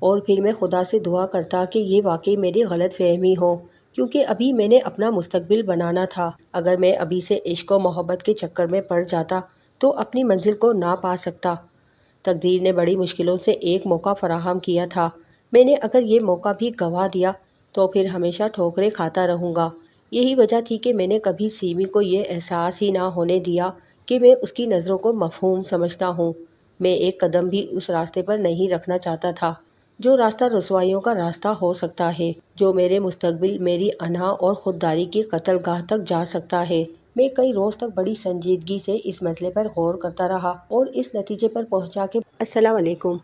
اور پھر میں خدا سے دعا کرتا کہ یہ واقعی میری غلط فہمی ہو، کیونکہ ابھی میں نے اپنا مستقبل بنانا تھا۔ اگر میں ابھی سے عشق و محبت کے چکر میں پڑ جاتا تو اپنی منزل کو نہ پا سکتا۔ تقدیر نے بڑی مشکلوں سے ایک موقع فراہم کیا تھا، میں نے اگر یہ موقع بھی گنوا دیا تو پھر ہمیشہ ٹھوکریں کھاتا رہوں گا۔ یہی وجہ تھی کہ میں نے کبھی سیمی کو یہ احساس ہی نہ ہونے دیا کہ میں اس کی نظروں کو مفہوم سمجھتا ہوں۔ میں ایک قدم بھی اس راستے پر نہیں رکھنا چاہتا تھا جو راستہ رسوائیوں کا راستہ ہو سکتا ہے، جو میرے مستقبل، میری انا اور خودداری کی قتل گاہ تک جا سکتا ہے۔ میں کئی روز تک بڑی سنجیدگی سے اس مسئلے پر غور کرتا رہا اور اس نتیجے پر پہنچا کہ السلام علیکم۔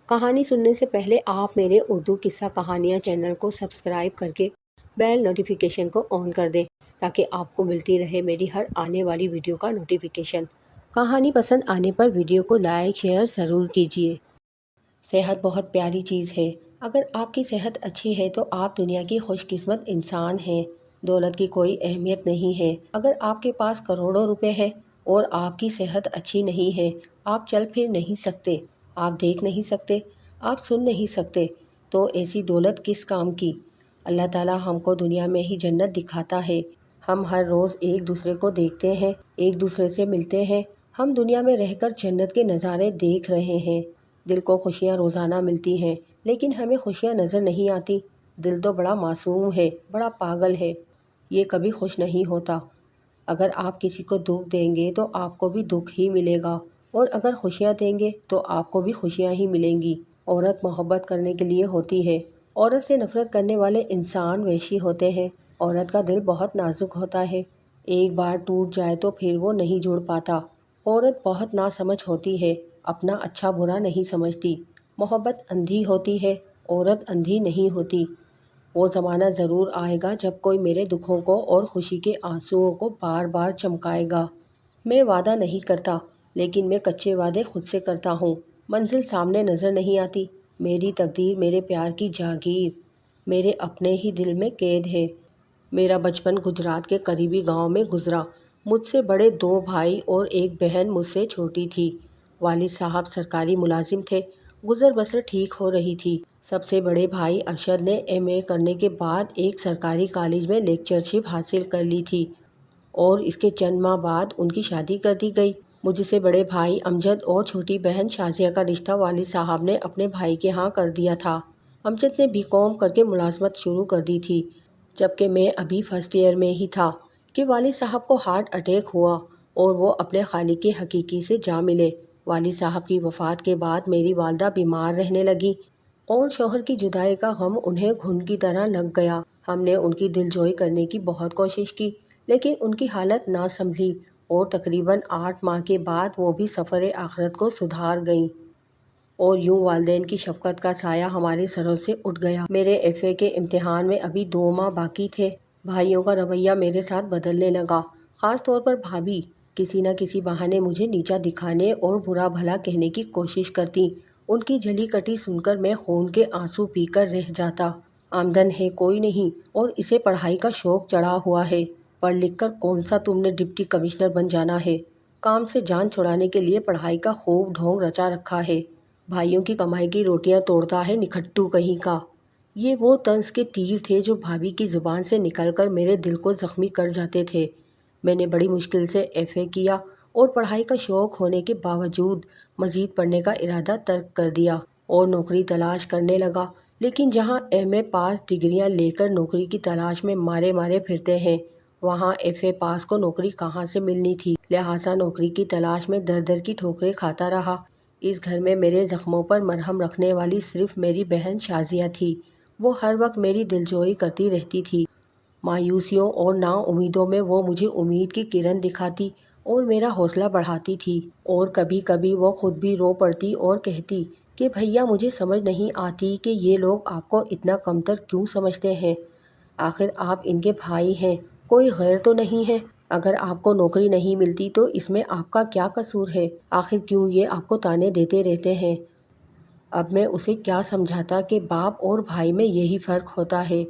کہانی سننے سے پہلے آپ میرے اردو قصہ کہانیاں چینل کو سبسکرائب کر کے بیل نوٹیفیکیشن کو آن کر دیں تاکہ آپ کو ملتی رہے میری ہر آنے والی ویڈیو کا نوٹیفیکیشن۔ کہانی پسند آنے پر ویڈیو کو لائک شیئر ضرور کیجیے۔ صحت بہت پیاری چیز ہے۔ اگر آپ کی صحت اچھی ہے تو آپ دنیا کی خوش قسمت انسان ہیں۔ دولت کی کوئی اہمیت نہیں ہے۔ اگر آپ کے پاس کروڑوں روپے ہیں اور آپ کی صحت اچھی نہیں ہے، آپ چل پھر نہیں سکتے، آپ دیکھ نہیں سکتے، آپ سن نہیں سکتے، تو ایسی دولت کس کام کی؟ اللہ تعالیٰ ہم کو دنیا میں ہی جنت دکھاتا ہے۔ ہم ہر روز ایک دوسرے کو دیکھتے ہیں، ایک دوسرے سے ملتے ہیں۔ ہم دنیا میں رہ کر جنت کے نظارے دیکھ رہے ہیں۔ دل کو خوشیاں روزانہ ملتی ہیں، لیکن ہمیں خوشیاں نظر نہیں آتی۔ دل تو بڑا معصوم ہے، بڑا پاگل ہے، یہ کبھی خوش نہیں ہوتا۔ اگر آپ کسی کو دکھ دیں گے تو آپ کو بھی دکھ ہی ملے گا، اور اگر خوشیاں دیں گے تو آپ کو بھی خوشیاں ہی ملیں گی۔ عورت محبت کرنے کے لیے ہوتی ہے۔ عورت سے نفرت کرنے والے انسان وحشی ہوتے ہیں۔ عورت کا دل بہت نازک ہوتا ہے، ایک بار ٹوٹ جائے تو پھر وہ نہیں جڑ پاتا۔ عورت بہت ناسمجھ ہوتی ہے، اپنا اچھا برا نہیں سمجھتی۔ محبت اندھی ہوتی ہے، عورت اندھی نہیں ہوتی۔ وہ زمانہ ضرور آئے گا جب کوئی میرے دکھوں کو اور خوشی کے آنسوؤں کو بار بار چمکائے گا۔ میں وعدہ نہیں کرتا، لیکن میں کچے وعدے خود سے کرتا ہوں۔ منزل سامنے نظر نہیں آتی۔ میری تقدیر میرے پیار کی جاگیر میرے اپنے ہی دل میں قید ہے۔ میرا بچپن گجرات کے قریبی گاؤں میں گزرا۔ مجھ سے بڑے 2 بھائی اور ایک بہن مجھ سے چھوٹی تھی۔ والد صاحب سرکاری ملازم تھے، گزر بسر ٹھیک ہو رہی تھی۔ سب سے بڑے بھائی ارشد نے ایم اے کرنے کے بعد ایک سرکاری کالج میں لیکچرشپ حاصل کر لی تھی اور اس کے چند ماہ بعد ان کی شادی کر دی گئی۔ مجھ سے بڑے بھائی امجد اور چھوٹی بہن شازیہ کا رشتہ والد صاحب نے اپنے بھائی کے ہاں کر دیا تھا۔ امجد نے BCom کر کے ملازمت شروع کر دی تھی، جبکہ میں ابھی فرسٹ ایئر میں ہی تھا کہ والد صاحب کو ہارٹ اٹیک ہوا اور وہ اپنے خالق کی حقیقی سے جا ملے۔ والد صاحب کی وفات کے بعد میری والدہ بیمار رہنے لگی اور شوہر کی جدائی کا غم انہیں گھن کی طرح لگ گیا۔ ہم نے ان کی دل جوئی کرنے کی بہت کوشش کی، لیکن ان کی حالت نہ سنبھلی اور تقریباً 8 ماہ کے بعد وہ بھی سفر آخرت کو سدھار گئیں، اور یوں والدین کی شفقت کا سایہ ہمارے سروں سے اٹھ گیا۔ میرے FA کے امتحان میں ابھی 2 ماہ باقی تھے۔ بھائیوں کا رویہ میرے ساتھ بدلنے لگا، خاص طور پر بھابھی کسی نہ کسی بہانے مجھے نیچا دکھانے اور برا بھلا کہنے کی کوشش کرتی۔ ان کی جلی کٹی سن کر میں خون کے آنسو پی کر رہ جاتا۔ آمدن ہے کوئی نہیں اور اسے پڑھائی کا شوق چڑھا ہوا ہے، پڑھ لکھ کر کون سا تم نے ڈپٹی کمشنر بن جانا ہے؟ کام سے جان چھڑانے کے لیے پڑھائی کا خوب ڈھونگ رچا رکھا ہے۔ بھائیوں کی کمائی کی روٹیاں توڑتا ہے نکھٹو کہیں کا۔ یہ وہ طنز کے تیر تھے جو بھابھی کی زبان سے نکل کر میرے دل کو زخمی کر جاتے تھے۔ میں نے بڑی مشکل سے FA کیا اور پڑھائی کا شوق ہونے کے باوجود مزید پڑھنے کا ارادہ ترک کر دیا اور نوکری تلاش کرنے لگا، لیکن جہاں MA پاس ڈگریاں لے کر نوکری کی تلاش میں مارے مارے پھرتے ہیں، وہاں FA پاس کو نوکری کہاں سے ملنی تھی؟ لہٰذا نوکری کی تلاش میں در در کی ٹھوکریں کھاتا رہا۔ اس گھر میں میرے زخموں پر مرہم رکھنے والی صرف میری بہن شازیہ تھی۔ وہ ہر وقت میری دلجوئی کرتی رہتی تھی۔ مایوسیوں اور نا امیدوں میں وہ مجھے امید کی کرن دکھاتی اور میرا حوصلہ بڑھاتی تھی، اور کبھی کبھی وہ خود بھی رو پڑتی اور کہتی کہ بھیا مجھے سمجھ نہیں آتی کہ یہ لوگ آپ کو اتنا کمتر کیوں سمجھتے ہیں؟ آخر آپ ان کے بھائی ہیں، کوئی غیر تو نہیں ہے؟ اگر آپ کو نوکری نہیں ملتی تو اس میں آپ کا کیا قصور ہے؟ آخر کیوں یہ آپ کو تانے دیتے رہتے ہیں؟ اب میں اسے کیا سمجھاتا کہ باپ اور بھائی میں یہی فرق ہوتا ہے۔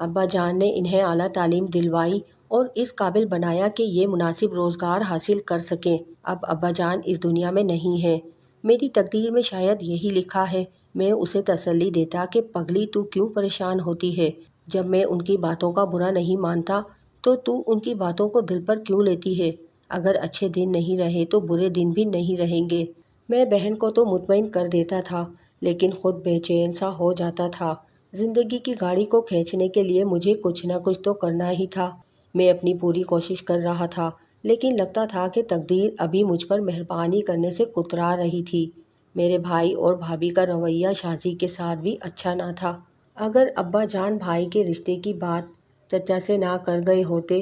ابا جان نے انہیں اعلیٰ تعلیم دلوائی اور اس قابل بنایا کہ یہ مناسب روزگار حاصل کر سکیں۔ اب ابا جان اس دنیا میں نہیں ہیں۔ میری تقدیر میں شاید یہی لکھا ہے میں اسے تسلی دیتا کہ پگلی تو کیوں پریشان ہوتی ہے، جب میں ان کی باتوں کا برا نہیں مانتا تو ان کی باتوں کو دل پر کیوں لیتی ہے؟ اگر اچھے دن نہیں رہے تو برے دن بھی نہیں رہیں گے۔ میں بہن کو تو مطمئن کر دیتا تھا لیکن خود بے چین سا ہو جاتا تھا۔ زندگی کی گاڑی کو کھینچنے کے لیے مجھے کچھ نہ کچھ تو کرنا ہی تھا۔ میں اپنی پوری کوشش کر رہا تھا لیکن لگتا تھا کہ تقدیر ابھی مجھ پر مہربانی کرنے سے کترا رہی تھی۔ میرے بھائی اور بھابھی کا رویہ شازی کے ساتھ بھی اچھا نہ تھا۔ اگر ابا جان بھائی کے رشتے کی بات چچا سے نہ کر گئے ہوتے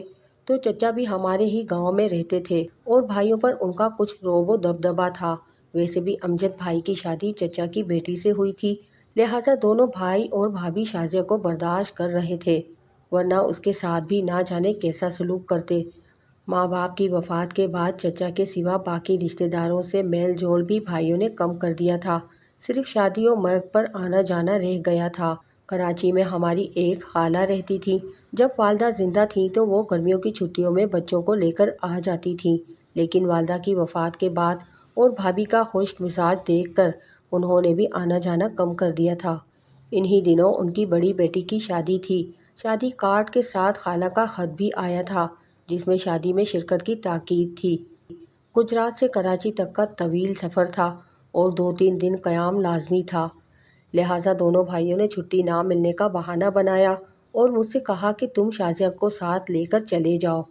تو چچا بھی ہمارے ہی گاؤں میں رہتے تھے اور بھائیوں پر ان کا کچھ رعب و دبدبہ تھا۔ ویسے بھی امجد بھائی کی شادی چچا کی بیٹی سے ہوئی تھی، لہٰذا دونوں بھائی اور بھابھی شازیہ کو برداشت کر رہے تھے، ورنہ اس کے ساتھ بھی نہ جانے کیسا سلوک کرتے۔ ماں باپ کی وفات کے بعد چچا کے سوا باقی رشتہ داروں سے میل جول بھی بھائیوں نے کم کر دیا تھا، صرف شادی و مرگ پر آنا جانا رہ گیا تھا۔ کراچی میں ہماری ایک خالہ رہتی تھی۔ جب والدہ زندہ تھیں تو وہ گرمیوں کی چھٹیوں میں بچوں کو لے کر آ جاتی تھیں، لیکن والدہ کی وفات کے بعد اور بھابھی کا خشک مزاج دیکھ کر انہوں نے بھی آنا جانا کم کر دیا تھا۔ انہی دنوں ان کی بڑی بیٹی کی شادی تھی۔ شادی کارڈ کے ساتھ خالہ کا خط بھی آیا تھا جس میں شادی میں شرکت کی تاکید تھی۔ گجرات سے کراچی تک کا طویل سفر تھا اور 2-3 دن قیام لازمی تھا، لہٰذا دونوں بھائیوں نے چھٹی نہ ملنے کا بہانہ بنایا اور مجھ سے کہا کہ تم شازیہ کو ساتھ لے کر چلے جاؤ۔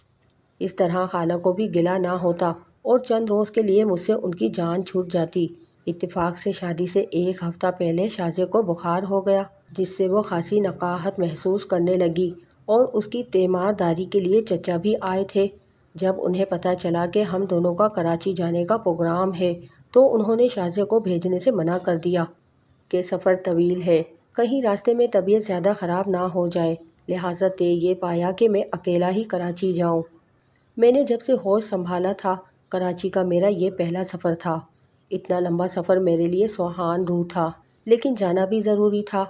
اس طرح خالہ کو بھی گلہ نہ ہوتا اور چند روز کے لیے مجھ سے ان کی جان چھوٹ جاتی۔ اتفاق سے شادی سے 1 ہفتہ پہلے شازیہ کو بخار ہو گیا جس سے وہ خاصی نقاہت محسوس کرنے لگی اور اس کی تیمار داری کے لیے چچا بھی آئے تھے۔ جب انہیں پتہ چلا کہ ہم دونوں کا کراچی جانے کا پروگرام ہے تو انہوں نے شازیہ کو بھیجنے سے منع کر دیا کہ سفر طویل ہے، کہیں راستے میں طبیعت زیادہ خراب نہ ہو جائے، لہٰذا طے یہ پایا کہ میں اکیلا ہی کراچی جاؤں۔ میں نے جب سے ہوش سنبھالا تھا کراچی کا میرا یہ پہلا سفر تھا۔ اتنا لمبا سفر میرے لیے سوہان روح تھا لیکن جانا بھی ضروری تھا،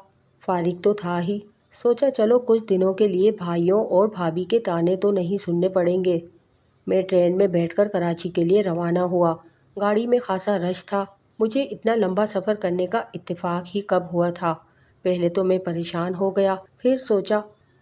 فارغ تو تھا ہی۔ سوچا چلو کچھ دنوں کے لیے بھائیوں اور بھابھی کے طعنے تو نہیں سننے پڑیں گے۔ میں ٹرین میں بیٹھ کر کراچی کے لیے روانہ ہوا۔ گاڑی میں خاصا رش تھا۔ مجھے اتنا لمبا سفر کرنے کا اتفاق ہی کب ہوا تھا؟ پہلے تو میں پریشان ہو گیا، پھر سوچا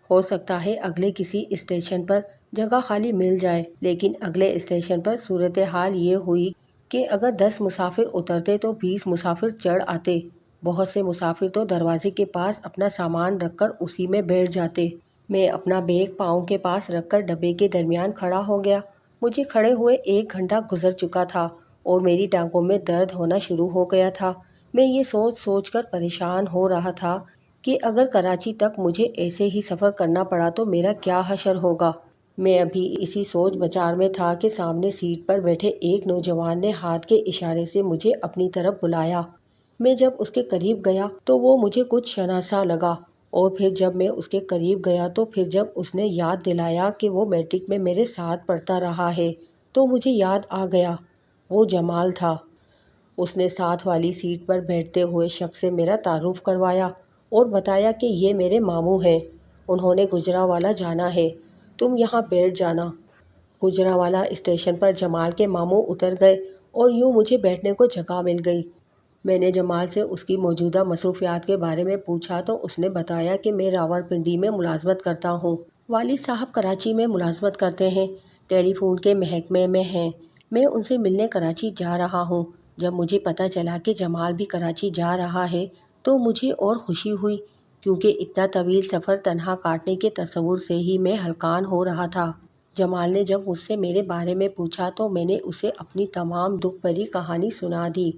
ہو سکتا ہے اگلے کسی اسٹیشن پر جگہ خالی مل جائے، لیکن اگلے اسٹیشن پر صورتحال یہ ہوئی کہ اگر 10 مسافر اترتے تو 20 مسافر چڑھ آتے۔ بہت سے مسافر تو دروازے کے پاس اپنا سامان رکھ کر اسی میں بیٹھ جاتے۔ میں اپنا بیگ پاؤں کے پاس رکھ کر ڈبے کے درمیان کھڑا ہو گیا۔ مجھے کھڑے ہوئے 1 گھنٹہ گزر چکا تھا اور میری ٹانگوں میں درد ہونا شروع ہو گیا تھا۔ میں یہ سوچ سوچ کر پریشان ہو رہا تھا کہ اگر کراچی تک مجھے ایسے ہی سفر کرنا پڑا تو میرا کیا حشر ہوگا۔ میں ابھی اسی سوچ بچار میں تھا کہ سامنے سیٹ پر بیٹھے ایک نوجوان نے ہاتھ کے اشارے سے مجھے اپنی طرف بلایا۔ میں جب اس کے قریب گیا تو وہ مجھے کچھ شناسا لگا اور پھر جب میں اس کے قریب گیا تو پھر جب اس نے یاد دلایا کہ وہ میٹرک میں میرے ساتھ پڑھتا رہا ہے تو مجھے یاد آ گیا، وہ جمال تھا۔ اس نے ساتھ والی سیٹ پر بیٹھتے ہوئے شخص سے میرا تعارف کروایا اور بتایا کہ یہ میرے ماموں ہیں، انہوں نے گجرانوالہ جانا ہے، تم یہاں بیٹھ جانا۔ گجرانوالہ اسٹیشن پر جمال کے ماموں اتر گئے اور یوں مجھے بیٹھنے کو جگہ مل گئی۔ میں نے جمال سے اس کی موجودہ مصروفیات کے بارے میں پوچھا تو اس نے بتایا کہ میں راولپنڈی میں ملازمت کرتا ہوں، والد صاحب کراچی میں ملازمت کرتے ہیں، ٹیلی فون کے محکمے میں ہیں، میں ان سے ملنے کراچی جا رہا ہوں۔ جب مجھے پتہ چلا کہ جمال بھی کراچی جا رہا ہے تو مجھے اور خوشی ہوئی، کیونکہ اتنا طویل سفر تنہا کاٹنے کے تصور سے ہی میں ہلکان ہو رہا تھا۔ جمال نے جب مجھ سے میرے بارے میں پوچھا تو میں نے اسے اپنی تمام دکھ بھری کہانی سنا دی۔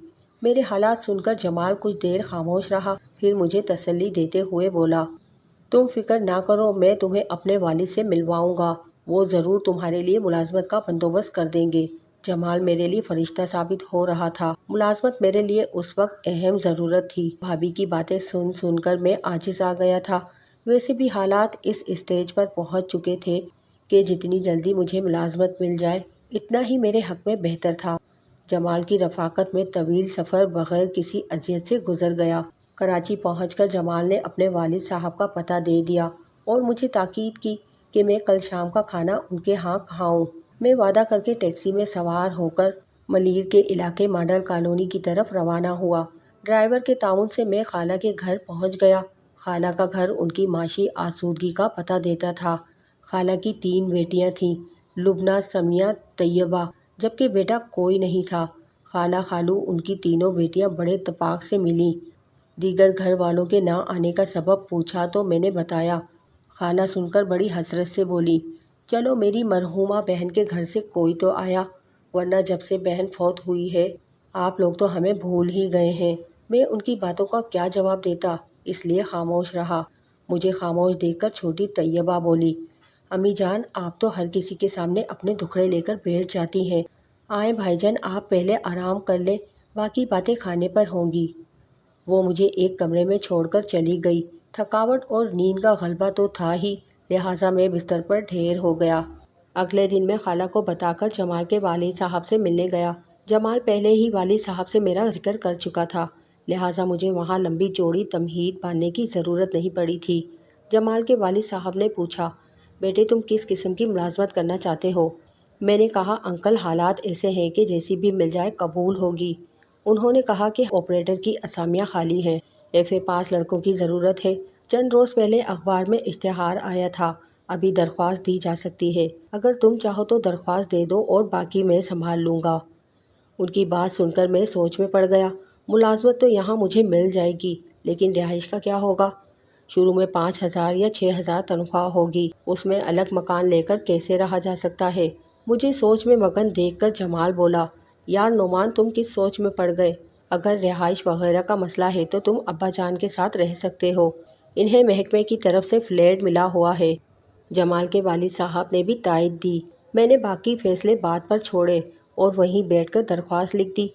میرے حالات سن کر جمال کچھ دیر خاموش رہا، پھر مجھے تسلی دیتے ہوئے بولا، تم فکر نہ کرو، میں تمہیں اپنے والد سے ملواؤں گا، وہ ضرور تمہارے لیے ملازمت کا بندوبست کر دیں گے۔ جمال میرے لیے فرشتہ ثابت ہو رہا تھا۔ ملازمت میرے لیے اس وقت اہم ضرورت تھی۔ بھابھی کی باتیں سن سن کر میں عاجز آ گیا تھا۔ ویسے بھی حالات اس اسٹیج پر پہنچ چکے تھے کہ جتنی جلدی مجھے ملازمت مل جائے اتنا ہی میرے حق میں بہتر تھا۔ جمال کی رفاقت میں طویل سفر بغیر کسی اذیت سے گزر گیا۔ کراچی پہنچ کر جمال نے اپنے والد صاحب کا پتہ دے دیا اور مجھے تاکید کی کہ میں کل شام کا کھانا ان کے ہاں کھاؤں۔ میں وعدہ کر کے ٹیکسی میں سوار ہو کر ملیر کے علاقے ماڈل کالونی کی طرف روانہ ہوا۔ ڈرائیور کے تعاون سے میں خالہ کے گھر پہنچ گیا۔ خالہ کا گھر ان کی معاشی آسودگی کا پتہ دیتا تھا۔ خالہ کی 3 بیٹیاں تھیں، لبنہ، سمیہ، طیبہ، جبکہ بیٹا کوئی نہیں تھا۔ خالہ خالو ان کی تینوں بیٹیاں بڑے اتفاق سے ملیں۔ دیگر گھر والوں کے نہ آنے کا سبب پوچھا تو میں نے بتایا۔ خالہ سن کر بڑی حسرت سے بولی، چلو میری مرحومہ بہن کے گھر سے کوئی تو آیا، ورنہ جب سے بہن فوت ہوئی ہے آپ لوگ تو ہمیں بھول ہی گئے ہیں۔ میں ان کی باتوں کا کیا جواب دیتا، اس لیے خاموش رہا۔ مجھے خاموش دیکھ کر چھوٹی طیبہ بولی، امی جان آپ تو ہر کسی کے سامنے اپنے دکھڑے لے کر بیٹھ جاتی ہیں، آئیں بھائی جان آپ پہلے آرام کر لیں، باقی باتیں کھانے پر ہوں گی۔ وہ مجھے ایک کمرے میں چھوڑ کر چلی گئی۔ تھکاوٹ اور نیند کا غلبہ تو تھا ہی، لہٰذا میں بستر پر ڈھیر ہو گیا۔ اگلے دن میں خالہ کو بتا کر جمال کے والد صاحب سے ملنے گیا۔ جمال پہلے ہی والد صاحب سے میرا ذکر کر چکا تھا، لہٰذا مجھے وہاں لمبی چوڑی تمہید باندھنے کی ضرورت نہیں پڑی تھی۔ جمال کے والد صاحب نے پوچھا، بیٹے تم کس قسم کی ملازمت کرنا چاہتے ہو؟ میں نے کہا انکل حالات ایسے ہیں کہ جیسی بھی مل جائے قبول ہوگی۔ انہوں نے کہا کہ آپریٹر کی اسامیاں خالی ہیں، ایف اے پاس لڑکوں کی ضرورت ہے۔ چند روز پہلے اخبار میں اشتہار آیا تھا، ابھی درخواست دی جا سکتی ہے، اگر تم چاہو تو درخواست دے دو اور باقی میں سنبھال لوں گا۔ ان کی بات سن کر میں سوچ میں پڑ گیا۔ ملازمت تو یہاں مجھے مل جائے گی، لیکن رہائش کا کیا ہوگا؟ شروع میں 5,000 یا 6,000 تنخواہ ہوگی، اس میں الگ مکان لے کر کیسے رہا جا سکتا ہے؟ مجھے سوچ میں مگن دیکھ کر جمال بولا، یار نعمان تم کس سوچ میں پڑ گئے؟ اگر رہائش وغیرہ کا مسئلہ ہے تو تم ابا جان کے ساتھ رہ سکتے ہو، انہیں محکمے کی طرف سے فلیٹ ملا ہوا ہے۔ جمال کے والد صاحب نے بھی تائید دی۔ میں نے باقی فیصلے بعد پر چھوڑے اور وہیں بیٹھ کر درخواست لکھ دی۔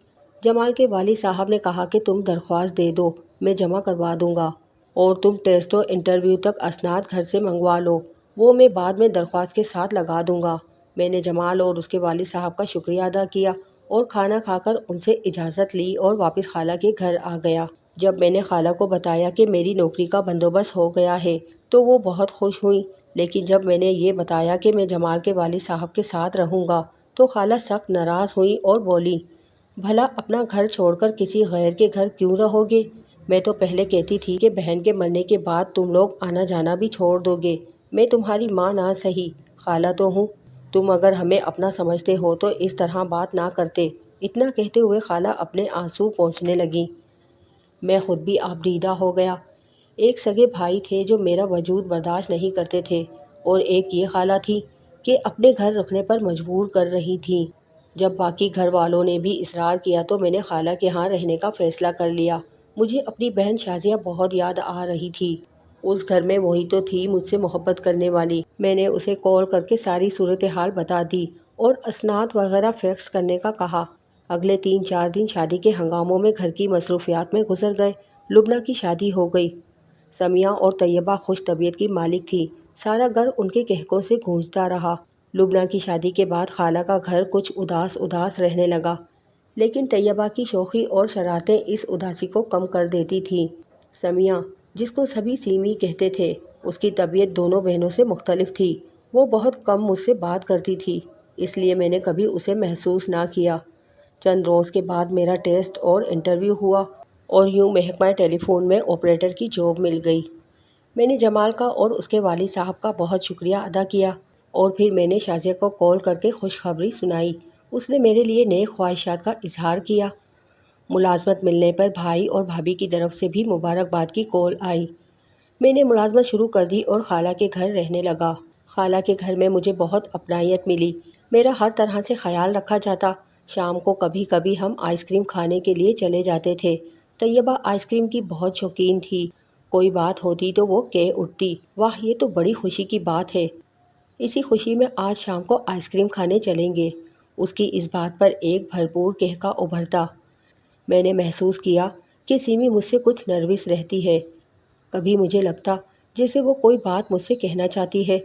جمال کے والد صاحب نے کہا کہ تم درخواست دے دو، میں جمع کروا دوں گا، اور تم ٹیسٹ و انٹرویو تک اسناد گھر سے منگوا لو، وہ میں بعد میں درخواست کے ساتھ لگا دوں گا۔ میں نے جمال اور اس کے والد صاحب کا شکریہ ادا کیا اور کھانا کھا کر ان سے اجازت لی اور واپس خالہ کے گھر آ گیا۔ جب میں نے خالہ کو بتایا کہ میری نوکری کا بندوبست ہو گیا ہے تو وہ بہت خوش ہوئیں، لیکن جب میں نے یہ بتایا کہ میں جمال کے والد صاحب کے ساتھ رہوں گا تو خالہ سخت ناراض ہوئیں اور بولیں، بھلا اپنا گھر چھوڑ کر کسی غیر کے گھر کیوں رہو گے؟ میں تو پہلے کہتی تھی کہ بہن کے مرنے کے بعد تم لوگ آنا جانا بھی چھوڑ دو گے، میں تمہاری ماں نہ سہی خالہ تو ہوں، تم اگر ہمیں اپنا سمجھتے ہو تو اس طرح بات نہ کرتے۔ اتنا کہتے ہوئے خالہ اپنے آنسو پونچھنے لگیں۔ میں خود بھی آبدیدہ ہو گیا۔ ایک سگے بھائی تھے جو میرا وجود برداشت نہیں کرتے تھے، اور ایک یہ خالہ تھی کہ اپنے گھر رکھنے پر مجبور کر رہی تھیں۔ جب باقی گھر والوں نے بھی اصرار کیا تو میں نے خالہ کے ہاں رہنے کا فیصلہ کر لیا۔ مجھے اپنی بہن شازیہ بہت یاد آ رہی تھی۔ اس گھر میں وہی تو تھی مجھ سے محبت کرنے والی۔ میں نے اسے کال کر کے ساری صورتحال بتا دی اور اسناد وغیرہ فیکس کرنے کا کہا۔ اگلے 3-4 دن شادی کے ہنگاموں میں گھر کی مصروفیات میں گزر گئے۔ لبنہ کی شادی ہو گئی۔ سمیہ اور طیبہ خوش طبیعت کی مالک تھی، سارا گھر ان کے کہکوں سے گونجتا رہا۔ لبنہ کی شادی کے بعد خالہ کا گھر کچھ اداس اداس رہنے لگا، لیکن طیبہ کی شوخی اور شرارتیں اس اداسی کو کم کر دیتی تھیں۔ سمیہ، جس کو سبھی سیمی کہتے تھے، اس کی طبیعت دونوں بہنوں سے مختلف تھی۔ وہ بہت کم مجھ سے بات کرتی تھی، اس لیے میں نے کبھی اسے محسوس نہ کیا۔ چند روز کے بعد میرا ٹیسٹ اور انٹرویو ہوا اور یوں محکمہ ٹیلی فون میں آپریٹر کی جاب مل گئی۔ میں نے جمال کا اور اس کے والد صاحب کا بہت شکریہ ادا کیا، اور پھر میں نے شازیہ کو کال کر کے خوشخبری سنائی۔ اس نے میرے لیے نیک خواہشات کا اظہار کیا۔ ملازمت ملنے پر بھائی اور بھابھی کی طرف سے بھی مبارکباد کی کال آئی۔ میں نے ملازمت شروع کر دی اور خالہ کے گھر رہنے لگا۔ خالہ کے گھر میں مجھے بہت اپنائیت ملی، میرا ہر طرح سے خیال رکھا جاتا۔ شام کو کبھی کبھی ہم آئس کریم کھانے کے لیے چلے جاتے تھے۔ طیبہ آئس کریم کی بہت شوقین تھی، کوئی بات ہوتی تو وہ کہہ اٹھتی، واہ یہ تو بڑی خوشی کی بات ہے، اسی خوشی میں آج شام کو آئس کریم کھانے چلیں گے۔ اس کی اس بات پر ایک بھرپور کہکا ابھرتا۔ میں نے محسوس کیا کہ سیمی مجھ سے کچھ نروس رہتی ہے۔ کبھی مجھے لگتا جیسے وہ کوئی بات مجھ سے کہنا چاہتی ہے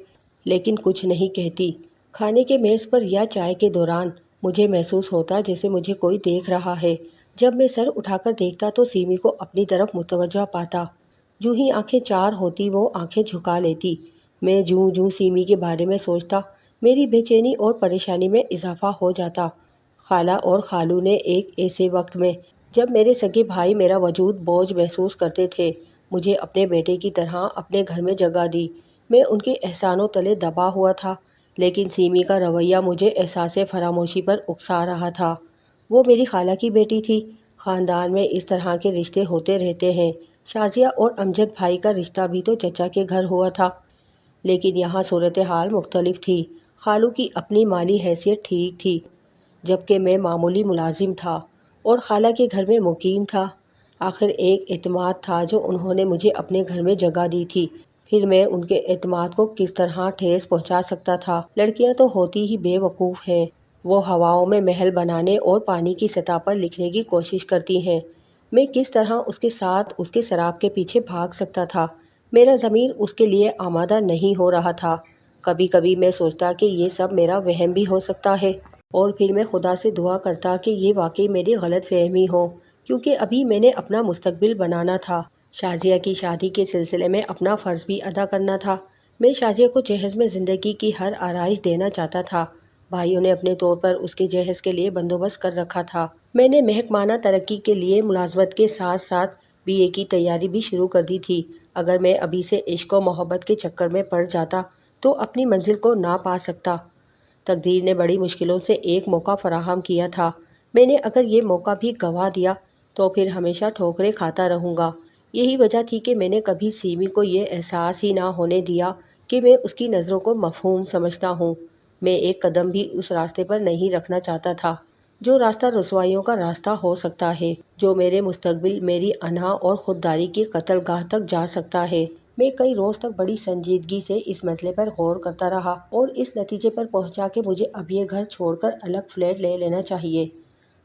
لیکن کچھ نہیں کہتی۔ کھانے کے میز پر یا چائے کے دوران مجھے محسوس ہوتا جیسے مجھے کوئی دیکھ رہا ہے۔ جب میں سر اٹھا کر دیکھتا تو سیمی کو اپنی طرف متوجہ پاتا، جو ہی آنکھیں چار ہوتی وہ آنکھیں جھکا لیتی۔ میں جوں جوں سیمی کے بارے میں سوچتا میری بے چینی اور پریشانی میں اضافہ ہو جاتا۔ خالہ اور خالو نے ایک ایسے وقت میں جب میرے سگے بھائی میرا وجود بوجھ محسوس کرتے تھے، مجھے اپنے بیٹے کی طرح اپنے گھر میں جگہ دی۔ میں ان کے احسانوں تلے دبا ہوا تھا، لیکن سیمی کا رویہ مجھے احساس فراموشی پر اکسا رہا تھا۔ وہ میری خالہ کی بیٹی تھی۔ خاندان میں اس طرح کے رشتے ہوتے رہتے ہیں۔ شازیہ اور امجد بھائی کا رشتہ بھی تو چچا کے گھر ہوا تھا، لیکن یہاں صورتحال مختلف تھی۔ خالو کی اپنی مالی حیثیت ٹھیک تھی، جبکہ میں معمولی ملازم تھا اور خالہ کے گھر میں مقیم تھا۔ آخر ایک اعتماد تھا جو انہوں نے مجھے اپنے گھر میں جگہ دی تھی، پھر میں ان کے اعتماد کو کس طرح ٹھیس پہنچا سکتا تھا؟ لڑکیاں تو ہوتی ہی بے وقوف ہیں۔ وہ ہواؤں میں محل بنانے اور پانی کی سطح پر لکھنے کی کوشش کرتی ہیں۔ میں کس طرح اس کے ساتھ اس کے سراب کے پیچھے بھاگ سکتا تھا؟ میرا ضمیر اس کے لیے آمادہ نہیں ہو رہا تھا۔ کبھی کبھی میں سوچتا کہ یہ سب میرا وہم بھی ہو سکتا ہے، اور پھر میں خدا سے دعا کرتا کہ یہ واقعی میری غلط فہمی ہو، کیونکہ ابھی میں نے اپنا مستقبل بنانا تھا۔ شازیہ کی شادی کے سلسلے میں اپنا فرض بھی ادا کرنا تھا۔ میں شازیہ کو جہیز میں زندگی کی ہر آرائش دینا چاہتا تھا۔ بھائیوں نے اپنے طور پر اس کے جہیز کے لیے بندوبست کر رکھا تھا۔ میں نے محکمانہ ترقی کے لیے ملازمت کے ساتھ ساتھ BA کی تیاری بھی شروع کر دی تھی۔ اگر میں ابھی سے عشق و محبت کے چکر میں پڑ جاتا تو اپنی منزل کو نہ پا سکتا۔ تقدیر نے بڑی مشکلوں سے ایک موقع فراہم کیا تھا۔ میں نے اگر یہ موقع بھی گنوا دیا تو پھر ہمیشہ ٹھوکریں کھاتا رہوں گا۔ یہی وجہ تھی کہ میں نے کبھی سیمی کو یہ احساس ہی نہ ہونے دیا کہ میں اس کی نظروں کو مفہوم سمجھتا ہوں۔ میں ایک قدم بھی اس راستے پر نہیں رکھنا چاہتا تھا جو راستہ رسوائیوں کا راستہ ہو سکتا ہے، جو میرے مستقبل، میری انا اور خودداری کی قتل گاہ تک جا سکتا ہے۔ میں کئی روز تک بڑی سنجیدگی سے اس مسئلے پر غور کرتا رہا اور اس نتیجے پر پہنچا کہ مجھے اب یہ گھر چھوڑ کر الگ فلیٹ لے لینا چاہیے۔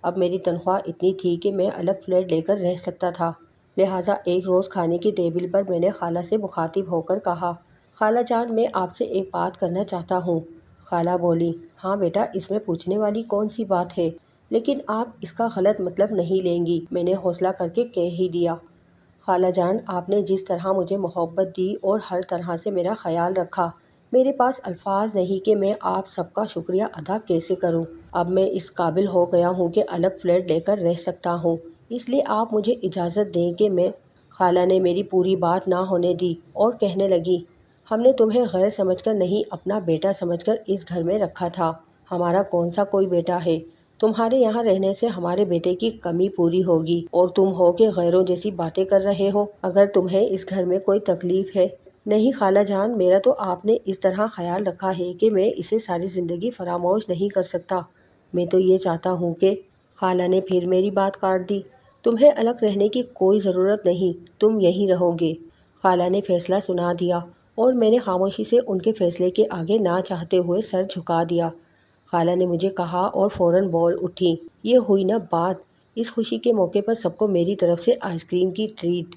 اب میری تنخواہ اتنی تھی کہ میں الگ فلیٹ لے کر رہ سکتا تھا، لہٰذا ایک روز کھانے کی ٹیبل پر میں نے خالہ سے مخاطب ہو کر کہا، خالہ جان، میں آپ سے ایک بات کرنا چاہتا ہوں۔ خالہ بولی، ہاں بیٹا، اس میں پوچھنے والی کون سی بات ہے؟ لیکن آپ اس کا غلط مطلب نہیں لیں گی، میں نے حوصلہ کر کے کہہ ہی دیا۔ خالہ جان، آپ نے جس طرح مجھے محبت دی اور ہر طرح سے میرا خیال رکھا، میرے پاس الفاظ نہیں کہ میں آپ سب کا شکریہ ادا کیسے کروں۔ اب میں اس قابل ہو گیا ہوں کہ الگ فلیٹ لے کر رہ سکتا ہوں، اس لیے آپ مجھے اجازت دیں کہ میں… خالہ نے میری پوری بات نہ ہونے دی اور کہنے لگی، ہم نے تمہیں غیر سمجھ کر نہیں، اپنا بیٹا سمجھ کر اس گھر میں رکھا تھا۔ ہمارا کون سا کوئی بیٹا ہے؟ تمہارے یہاں رہنے سے ہمارے بیٹے کی کمی پوری ہوگی، اور تم ہو کہ غیروں جیسی باتیں کر رہے ہو۔ اگر تمہیں اس گھر میں کوئی تکلیف ہے… نہیں خالہ جان، میرا تو آپ نے اس طرح خیال رکھا ہے کہ میں اسے ساری زندگی فراموش نہیں کر سکتا۔ میں تو یہ چاہتا ہوں کہ… خالہ نے پھر میری بات کاٹ دی، تمہیں الگ رہنے کی کوئی ضرورت نہیں، تم یہیں رہو گے۔ خالہ نے فیصلہ سنا دیا اور میں نے خاموشی سے ان کے فیصلے کے آگے نہ چاہتے ہوئے سر جھکا دیا۔ خالہ نے مجھے کہا اور فوراً بول اٹھیں، یہ ہوئی نا بات، اس خوشی کے موقع پر سب کو میری طرف سے آئس کریم کی ٹریٹ۔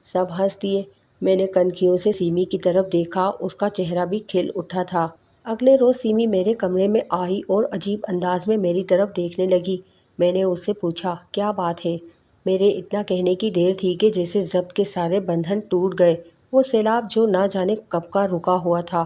سب ہنس دیے۔ میں نے کنکھیوں سے سیمی کی طرف دیکھا، اس کا چہرہ بھی کھل اٹھا تھا۔ اگلے روز سیمی میرے کمرے میں آئی اور عجیب انداز میں میری طرف دیکھنے لگی۔ میں نے اس سے پوچھا، کیا بات ہے؟ میرے اتنا کہنے کی دیر تھی کہ جیسے ضبط کے سارے بندھن ٹوٹ گئے۔ وہ سیلاب جو نہ جانے کب کا رکا ہوا تھا،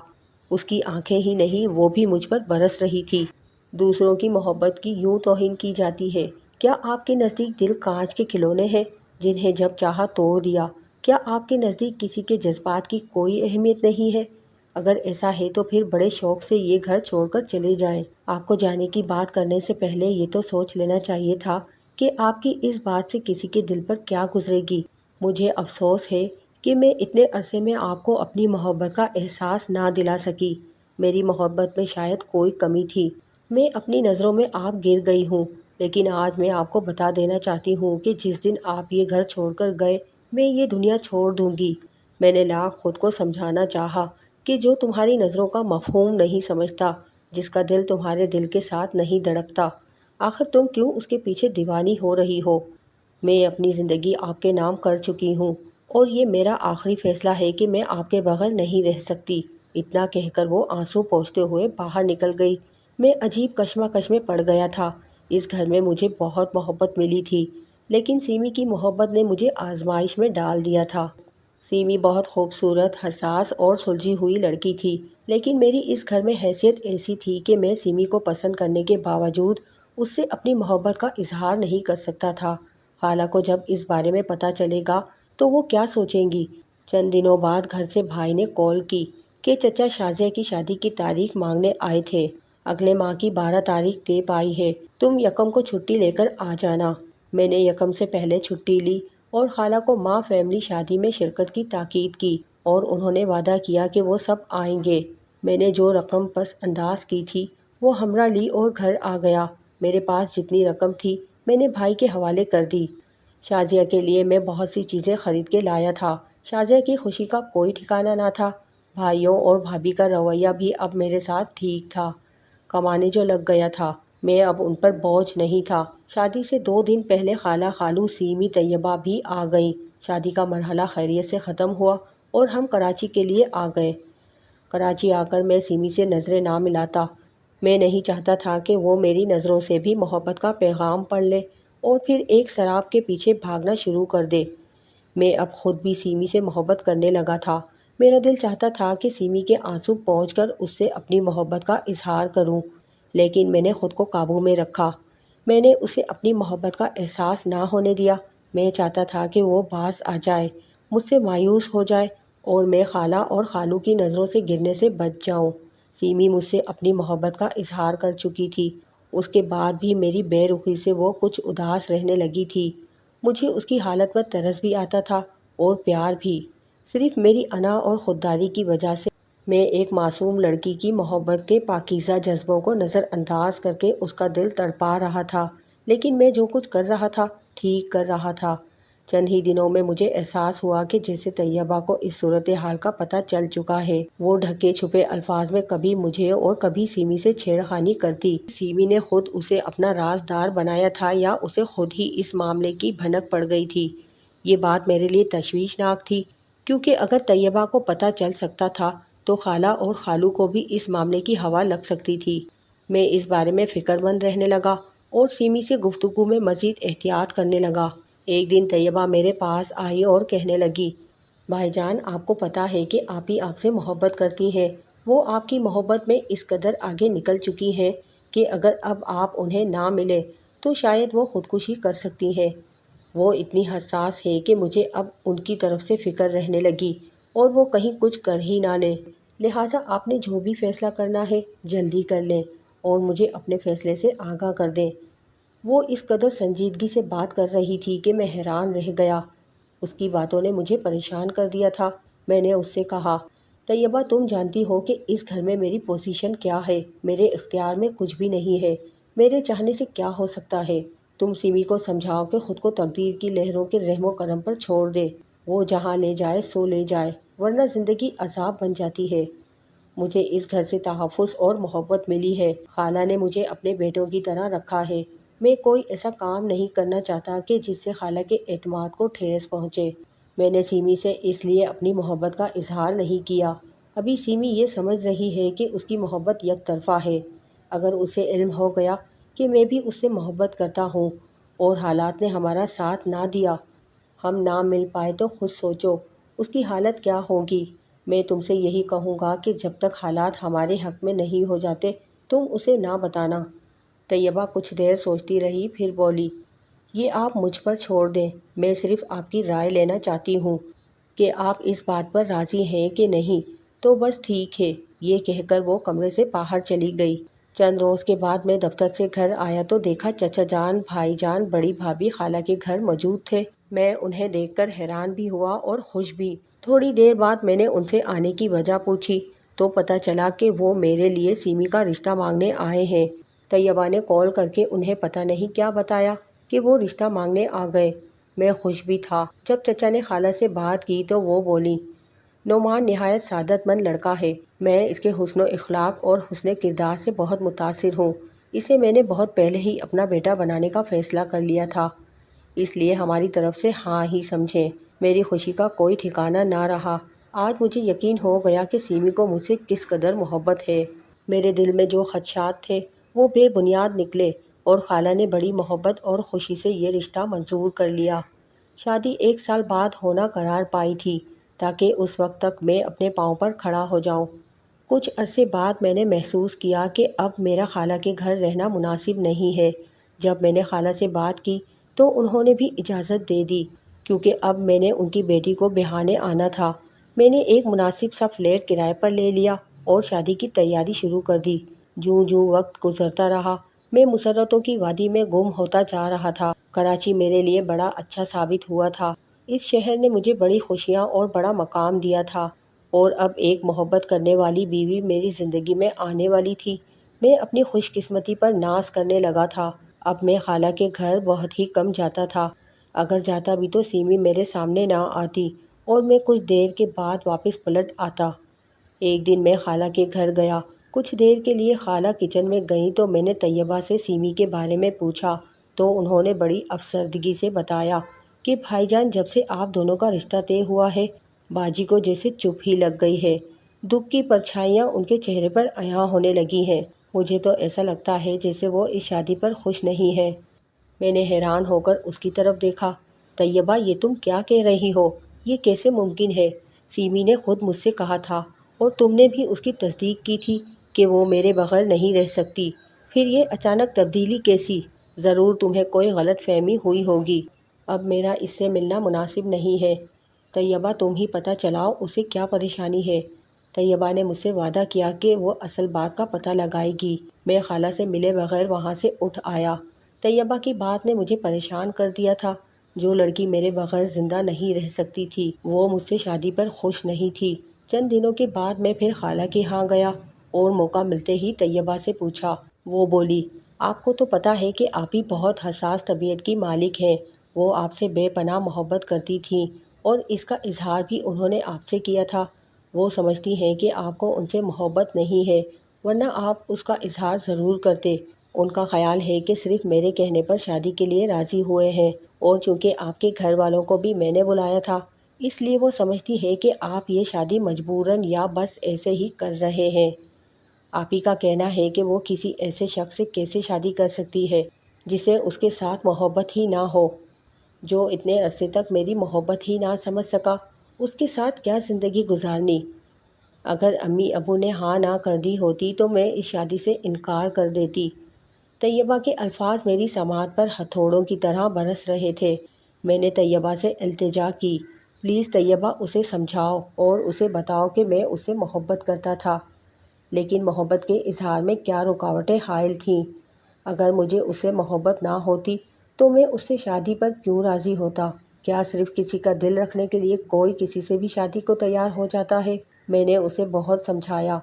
اس کی آنکھیں ہی نہیں، وہ بھی مجھ پر برس رہی تھی۔ دوسروں کی محبت کی یوں توہین کی جاتی ہے؟ کیا آپ کے نزدیک دل کانچ کے کھلونے ہیں جنہیں جب چاہا توڑ دیا؟ کیا آپ کے نزدیک کسی کے جذبات کی کوئی اہمیت نہیں ہے؟ اگر ایسا ہے تو پھر بڑے شوق سے یہ گھر چھوڑ کر چلے جائیں۔ آپ کو جانے کی بات کرنے سے پہلے یہ تو سوچ لینا چاہیے تھا کہ آپ کی اس بات سے کسی کے دل پر کیا گزرے گی۔ مجھے افسوس ہے کہ میں اتنے عرصے میں آپ کو اپنی محبت کا احساس نہ دلا سکی۔ میری محبت میں شاید کوئی کمی تھی، میں اپنی نظروں میں آپ گر گئی ہوں، لیکن آج میں آپ کو بتا دینا چاہتی ہوں کہ جس دن آپ یہ گھر چھوڑ کر گئے، میں یہ دنیا چھوڑ دوں گی۔ میں نے لاکھ خود کو سمجھانا چاہا کہ جو تمہاری نظروں کا مفہوم نہیں سمجھتا، جس کا دل تمہارے دل کے ساتھ نہیں دھڑکتا، آخر تم کیوں اس کے پیچھے دیوانی ہو رہی ہو؟ میں اپنی زندگی آپ کے نام کر چکی ہوں اور یہ میرا آخری فیصلہ ہے کہ میں آپ کے بغیر نہیں رہ سکتی۔ اتنا کہہ کر وہ آنسو پوچھتے ہوئے باہر نکل گئی۔ میں عجیب کشمکش میں پڑ گیا تھا۔ اس گھر میں مجھے بہت محبت ملی تھی، لیکن سیمی کی محبت نے مجھے آزمائش میں ڈال دیا تھا۔ سیمی بہت خوبصورت، حساس اور سلجھی ہوئی لڑکی تھی، لیکن میری اس گھر میں حیثیت ایسی تھی کہ میں سیمی کو پسند کرنے کے باوجود اس سے اپنی محبت کا اظہار نہیں کر سکتا تھا۔ خالہ کو جب اس بارے میں پتہ چلے گا تو وہ کیا سوچیں گی؟ چند دنوں بعد گھر سے بھائی نے کال کی کہ چچا شازیہ کی شادی کی تاریخ مانگنے آئے تھے۔ اگلے ماہ کی 12 تاریخ طے پائی ہے، تم یکم کو چھٹی لے کر آ جانا۔ میں نے یکم سے پہلے چھٹی لی اور خالہ کو ماں فیملی شادی میں شرکت کی تاکید کی اور انہوں نے وعدہ کیا کہ وہ سب آئیں گے۔ میں نے جو رقم پس انداز کی تھی وہ ہمراہ لی اور گھر آ گیا۔ میرے پاس جتنی رقم تھی میں نے بھائی کے حوالے کر دی۔ شازیہ کے لیے میں بہت سی چیزیں خرید کے لایا تھا۔ شازیہ کی خوشی کا کوئی ٹھکانہ نہ تھا۔ بھائیوں اور بھابھی کا رویہ بھی اب میرے ساتھ ٹھیک تھا۔ کمانے جو لگ گیا تھا، میں اب ان پر بوجھ نہیں تھا۔ شادی سے 2 دن پہلے خالہ، خالو، سیمی، طیبہ بھی آ گئیں۔ شادی کا مرحلہ خیریت سے ختم ہوا اور ہم کراچی کے لیے آ گئے۔ کراچی آ کر میں سیمی سے نظریں نہ ملاتا۔ میں نہیں چاہتا تھا کہ وہ میری نظروں سے بھی محبت کا پیغام پڑھ لے اور پھر ایک سراب کے پیچھے بھاگنا شروع کر دے۔ میں اب خود بھی سیمی سے محبت کرنے لگا تھا۔ میرا دل چاہتا تھا کہ سیمی کے آنسو پہنچ کر اس سے اپنی محبت کا اظہار کروں، لیکن میں نے خود کو قابو میں رکھا۔ میں نے اسے اپنی محبت کا احساس نہ ہونے دیا۔ میں چاہتا تھا کہ وہ باز آ جائے، مجھ سے مایوس ہو جائے اور میں خالہ اور خالو کی نظروں سے گرنے سے بچ جاؤں۔ سیمی مجھ سے اپنی محبت کا اظہار کر چکی تھی۔ اس کے بعد بھی میری بے رخی سے وہ کچھ اداس رہنے لگی تھی۔ مجھے اس کی حالت پر ترس بھی آتا تھا اور پیار بھی۔ صرف میری انا اور خودداری کی وجہ سے میں ایک معصوم لڑکی کی محبت کے پاکیزہ جذبوں کو نظر انداز کر کے اس کا دل تڑپا رہا تھا، لیکن میں جو کچھ کر رہا تھا ٹھیک کر رہا تھا۔ چند ہی دنوں میں مجھے احساس ہوا کہ جیسے طیبہ کو اس صورتحال کا پتہ چل چکا ہے۔ وہ ڈھکے چھپے الفاظ میں کبھی مجھے اور کبھی سیمی سے چھیڑخانی کرتی۔ سیمی نے خود اسے اپنا رازدار بنایا تھا یا اسے خود ہی اس معاملے کی بھنک پڑ گئی تھی؟ یہ بات میرے لیے تشویشناک تھی، کیونکہ اگر طیبہ کو پتہ چل سکتا تھا تو خالہ اور خالو کو بھی اس معاملے کی ہوا لگ سکتی تھی۔ میں اس بارے میں فکر مند رہنے لگا اور سیمی سے گفتگو میں مزید احتیاط کرنے لگا۔ ایک دن طیبہ میرے پاس آئی اور کہنے لگی، بھائی جان، آپ کو پتہ ہے کہ آپی آپ سے محبت کرتی ہیں۔ وہ آپ کی محبت میں اس قدر آگے نکل چکی ہیں کہ اگر اب آپ انہیں نہ ملے تو شاید وہ خودکشی کر سکتی ہیں۔ وہ اتنی حساس ہے کہ مجھے اب ان کی طرف سے فکر رہنے لگی اور وہ کہیں کچھ کر ہی نہ لیں۔ لہٰذا آپ نے جو بھی فیصلہ کرنا ہے جلدی کر لیں اور مجھے اپنے فیصلے سے آگاہ کر دیں۔ وہ اس قدر سنجیدگی سے بات کر رہی تھی کہ میں حیران رہ گیا۔ اس کی باتوں نے مجھے پریشان کر دیا تھا۔ میں نے اس سے کہا، طیبہ، تم جانتی ہو کہ اس گھر میں میری پوزیشن کیا ہے۔ میرے اختیار میں کچھ بھی نہیں ہے۔ میرے چاہنے سے کیا ہو سکتا ہے؟ تم سیمی کو سمجھاؤ کہ خود کو تقدیر کی لہروں کے رحم و کرم پر چھوڑ دے۔ وہ جہاں لے جائے سو لے جائے، ورنہ زندگی عذاب بن جاتی ہے۔ مجھے اس گھر سے تحفظ اور محبت ملی ہے۔ خالہ نے مجھے اپنے بیٹوں کی طرح رکھا ہے۔ میں کوئی ایسا کام نہیں کرنا چاہتا کہ جس سے خالہ کے اعتماد کو ٹھیس پہنچے۔ میں نے سیمی سے اس لیے اپنی محبت کا اظہار نہیں کیا۔ ابھی سیمی یہ سمجھ رہی ہے کہ اس کی محبت یک طرفہ ہے۔ اگر اسے علم ہو گیا کہ میں بھی اس سے محبت کرتا ہوں اور حالات نے ہمارا ساتھ نہ دیا، ہم نہ مل پائے، تو خود سوچو اس کی حالت کیا ہوگی۔ میں تم سے یہی کہوں گا کہ جب تک حالات ہمارے حق میں نہیں ہو جاتے تم اسے نہ بتانا۔ طیبہ کچھ دیر سوچتی رہی، پھر بولی، یہ آپ مجھ پر چھوڑ دیں۔ میں صرف آپ کی رائے لینا چاہتی ہوں کہ آپ اس بات پر راضی ہیں کہ نہیں۔ تو بس ٹھیک ہے، یہ کہہ کر وہ کمرے سے باہر چلی گئی۔ چند روز کے بعد میں دفتر سے گھر آیا تو دیکھا چچا جان، بھائی جان، بڑی بھابھی خالہ کے گھر موجود تھے۔ میں انہیں دیکھ کر حیران بھی ہوا اور خوش بھی۔ تھوڑی دیر بعد میں نے ان سے آنے کی وجہ پوچھی تو پتہ چلا کہ وہ میرے لیے سیمی کا رشتہ مانگنے آئے ہیں۔ طیبہ نے کال کر کے انہیں پتہ نہیں کیا بتایا کہ وہ رشتہ مانگنے آ گئے۔ میں خوش بھی تھا۔ جب چچا نے خالہ سے بات کی تو وہ بولی، نعمان نہایت سعادت مند لڑکا ہے۔ میں اس کے حسن و اخلاق اور حسن کردار سے بہت متاثر ہوں۔ اسے میں نے بہت پہلے ہی اپنا بیٹا بنانے کا فیصلہ کر لیا تھا، اس لیے ہماری طرف سے ہاں ہی سمجھیں۔ میری خوشی کا کوئی ٹھکانہ نہ رہا۔ آج مجھے یقین ہو گیا کہ سیمی کو مجھ سے کس قدر محبت ہے۔ میرے دل میں جو خدشات تھے وہ بے بنیاد نکلے اور خالہ نے بڑی محبت اور خوشی سے یہ رشتہ منظور کر لیا۔ شادی 1 سال بعد ہونا قرار پائی تھی تاکہ اس وقت تک میں اپنے پاؤں پر کھڑا ہو جاؤں۔ کچھ عرصے بعد میں نے محسوس کیا کہ اب میرا خالہ کے گھر رہنا مناسب نہیں ہے۔ جب میں نے خالہ سے بات کی تو انہوں نے بھی اجازت دے دی، کیونکہ اب میں نے ان کی بیٹی کو بہانے آنا تھا۔ میں نے ایک مناسب سا فلیٹ کرائے پر لے لیا اور شادی کی تیاری شروع کر دی۔ جوں جوں وقت گزرتا رہا، میں مسرتوں کی وادی میں گم ہوتا جا رہا تھا۔ کراچی میرے لیے بڑا اچھا ثابت ہوا تھا۔ اس شہر نے مجھے بڑی خوشیاں اور بڑا مقام دیا تھا، اور اب ایک محبت کرنے والی بیوی میری زندگی میں آنے والی تھی۔ میں اپنی خوش قسمتی پر ناز کرنے لگا تھا۔ اب میں خالہ کے گھر بہت ہی کم جاتا تھا۔ اگر جاتا بھی تو سیمی میرے سامنے نہ آتی اور میں کچھ دیر کے بعد واپس پلٹ آتا۔ ایک دن میں خالہ کے گھر گیا۔ کچھ دیر کے لیے خالہ کچن میں گئیں تو میں نے طیبہ سے سیمی کے بارے میں پوچھا تو انہوں نے بڑی افسردگی سے بتایا کہ بھائی جان جب سے آپ دونوں کا رشتہ طے ہوا ہے، باجی کو جیسے چپ ہی لگ گئی ہے۔ دکھ کی پرچھائیاں ان کے چہرے پر عیاں ہونے لگی ہیں۔ مجھے تو ایسا لگتا ہے جیسے وہ اس شادی پر خوش نہیں ہے۔ میں نے حیران ہو کر اس کی طرف دیکھا۔ طیبہ یہ تم کیا کہہ رہی ہو؟ یہ کیسے ممکن ہے؟ سیمی نے خود مجھ سے کہا تھا اور تم نے بھی اس کی تصدیق کی تھی کہ وہ میرے بغیر نہیں رہ سکتی۔ پھر یہ اچانک تبدیلی کیسی؟ ضرور تمہیں کوئی غلط فہمی ہوئی ہوگی۔ اب میرا اس سے ملنا مناسب نہیں ہے۔ طیبہ تم ہی پتہ چلاؤ اسے کیا پریشانی ہے۔ طیبہ نے مجھ سے وعدہ کیا کہ وہ اصل بات کا پتہ لگائے گی۔ میں خالہ سے ملے بغیر وہاں سے اٹھ آیا۔ طیبہ کی بات نے مجھے پریشان کر دیا تھا۔ جو لڑکی میرے بغیر زندہ نہیں رہ سکتی تھی وہ مجھ سے شادی پر خوش نہیں تھی۔ چند دنوں کے بعد میں پھر خالہ کے ہاں گیا اور موقع ملتے ہی طیبہ سے پوچھا۔ وہ بولی، آپ کو تو پتہ ہے کہ آپ ہی بہت حساس طبیعت کی مالک ہیں۔ وہ آپ سے بے پناہ محبت کرتی تھیں اور اس کا اظہار بھی انہوں نے آپ سے کیا تھا۔ وہ سمجھتی ہیں کہ آپ کو ان سے محبت نہیں ہے، ورنہ آپ اس کا اظہار ضرور کرتے۔ ان کا خیال ہے کہ صرف میرے کہنے پر شادی کے لیے راضی ہوئے ہیں، اور چونکہ آپ کے گھر والوں کو بھی میں نے بلایا تھا، اس لیے وہ سمجھتی ہے کہ آپ یہ شادی مجبوراً یا بس ایسے ہی کر رہے ہیں۔ آپ ہی کا کہنا ہے کہ وہ کسی ایسے شخص سے کیسے شادی کر سکتی ہے جسے اس کے ساتھ محبت ہی نہ ہو، جو اتنے عرصے تک میری محبت ہی نہ سمجھ سکا۔ اس کے ساتھ کیا زندگی گزارنی؟ اگر امی ابو نے ہاں نہ کر دی ہوتی تو میں اس شادی سے انکار کر دیتی۔ طیبہ کے الفاظ میری سماعت پر ہتھوڑوں کی طرح برس رہے تھے۔ میں نے طیبہ سے التجا کی، پلیز طیبہ اسے سمجھاؤ اور اسے بتاؤ کہ میں اس سے محبت کرتا تھا، لیکن محبت کے اظہار میں کیا رکاوٹیں حائل تھیں۔ اگر مجھے اس سے محبت نہ ہوتی تو میں اس سے شادی پر کیوں راضی ہوتا؟ کیا صرف کسی کا دل رکھنے کے لیے کوئی کسی سے بھی شادی کو تیار ہو جاتا ہے؟ میں نے اسے بہت سمجھایا،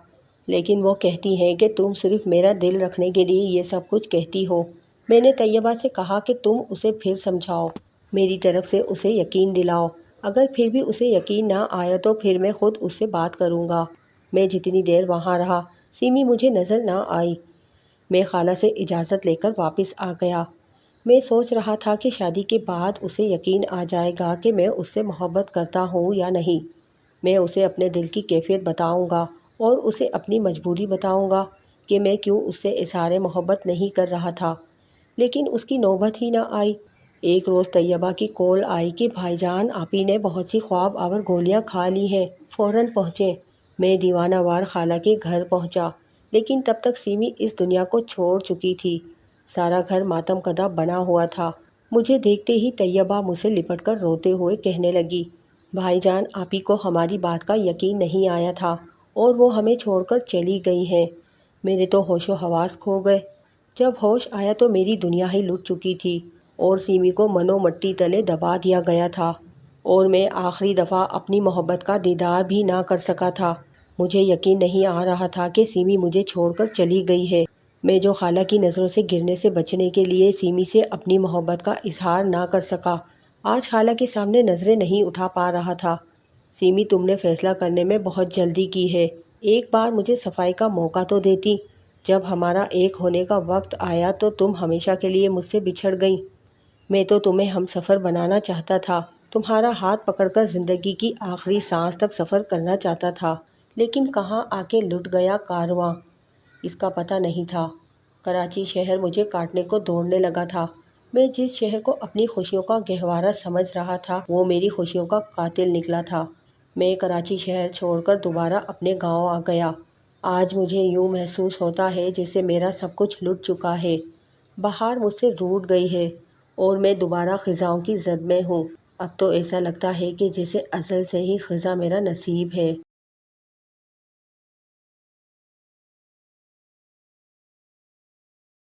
لیکن وہ کہتی ہیں کہ تم صرف میرا دل رکھنے کے لیے یہ سب کچھ کہتی ہو۔ میں نے طیبہ سے کہا کہ تم اسے پھر سمجھاؤ، میری طرف سے اسے یقین دلاؤ۔ اگر پھر بھی اسے یقین نہ آیا تو پھر میں خود اس سے بات کروں گا۔ میں جتنی دیر وہاں رہا سیمی مجھے نظر نہ آئی۔ میں خالہ سے اجازت لے کر واپس آ گیا۔ میں سوچ رہا تھا کہ شادی کے بعد اسے یقین آ جائے گا کہ میں اس سے محبت کرتا ہوں یا نہیں۔ میں اسے اپنے دل کی کیفیت بتاؤں گا اور اسے اپنی مجبوری بتاؤں گا کہ میں کیوں اس سے اظہار محبت نہیں کر رہا تھا، لیکن اس کی نوبت ہی نہ آئی۔ ایک روز طیبہ کی کال آئی کہ بھائی جان آپ ہی نے بہت سی خواب آور گولیاں کھا لی ہیں، فوراً پہنچیں۔ میں دیوانہ وار خالہ کے گھر پہنچا، لیکن تب تک سیمی اس دنیا کو چھوڑ چکی تھی۔ سارا گھر ماتم کدہ بنا ہوا تھا۔ مجھے دیکھتے ہی طیبہ مجھ سے لپٹ کر روتے ہوئے کہنے لگی، بھائی جان آپ ہی کو ہماری بات کا یقین نہیں آیا تھا اور وہ ہمیں چھوڑ کر چلی گئی ہیں۔ میرے تو ہوش و حواس کھو گئے۔ جب ہوش آیا تو میری دنیا ہی لٹ چکی تھی اور سیمی کو منو مٹی تلے دبا دیا گیا تھا، اور میں آخری دفعہ اپنی محبت کا دیدار بھی نہ کر سکا تھا۔ مجھے یقین نہیں آ رہا تھا کہ سیمی مجھے چھوڑ کر چلی گئی ہے۔ میں جو خالہ کی نظروں سے گرنے سے بچنے کے لیے سیمی سے اپنی محبت کا اظہار نہ کر سکا، آج خالہ کے سامنے نظریں نہیں اٹھا پا رہا تھا۔ سیمی تم نے فیصلہ کرنے میں بہت جلدی کی ہے۔ ایک بار مجھے صفائی کا موقع تو دیتی۔ جب ہمارا ایک ہونے کا وقت آیا تو تم ہمیشہ کے لیے مجھ سے بچھڑ گئیں۔ میں تو تمہیں ہم سفر بنانا چاہتا تھا، تمہارا ہاتھ پکڑ کر زندگی کی آخری سانس تک سفر کرنا چاہتا تھا، لیکن کہاں آ کے لٹ گیا کارواں، اس کا پتہ نہیں تھا۔ کراچی شہر مجھے کاٹنے کو دوڑنے لگا تھا۔ میں جس شہر کو اپنی خوشیوں کا گہوارہ سمجھ رہا تھا وہ میری خوشیوں کا قاتل نکلا تھا۔ میں کراچی شہر چھوڑ کر دوبارہ اپنے گاؤں آ گیا۔ آج مجھے یوں محسوس ہوتا ہے جیسے میرا سب کچھ لٹ چکا ہے۔ بہار مجھ سے روٹھ گئی ہے اور میں دوبارہ خزاؤں کی زد میں ہوں۔ اب تو ایسا لگتا ہے کہ جیسے ازل سے ہی خزاں میرا نصیب ہے۔